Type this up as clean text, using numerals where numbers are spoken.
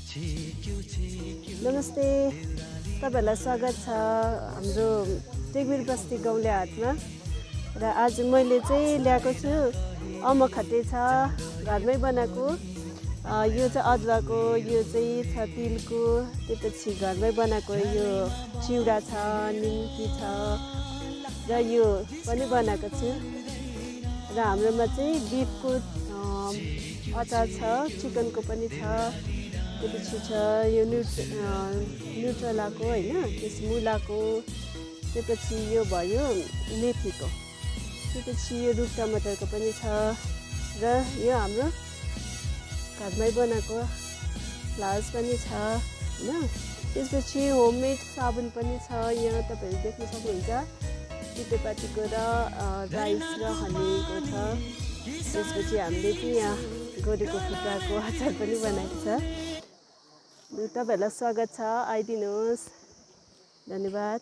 नमस्ते, तपाईहरुलाई स्वागत छ हाम्रो टेकबिर बस्ती गाउँले हाटमा। र आज मैले चाहिँ ल्याएको छु अमखटे छ, घरमै बनाएको। यो चाहिँ अदुवाको, यो चाहिँ छ तिलको, त्यसपछि घरमै बनाएको यो चिउरा छ, निम्की छ र यो पनि बनाएको छु। र हाम्रोमा चाहिँ बिफको अचार छ, चिकनको पनि छ, त्यसपछि छ यो न्युट्रेलाको हैन, त्यस मुलाको, त्यसपछि यो भयो मेथीको, त्यसपछि यो रुख टमाटरको पनि छ। र यो हाम्रो घरमै बनाएको फ्लावर्स पनि छ हैन। त्यसपछि होममेड साबुन पनि छ, यहाँ तपाईहरु देख्न सक्नुहुन्छ। तितेपातीको र राइस र हनीको छ। त्यसपछि हामीले चाहिँ यहाँ गोरेको खुट्टाको अचार पनि बनाएको छ। तपाईहरुलाई स्वागत छ, आइदिनुहोस्। धन्यवाद।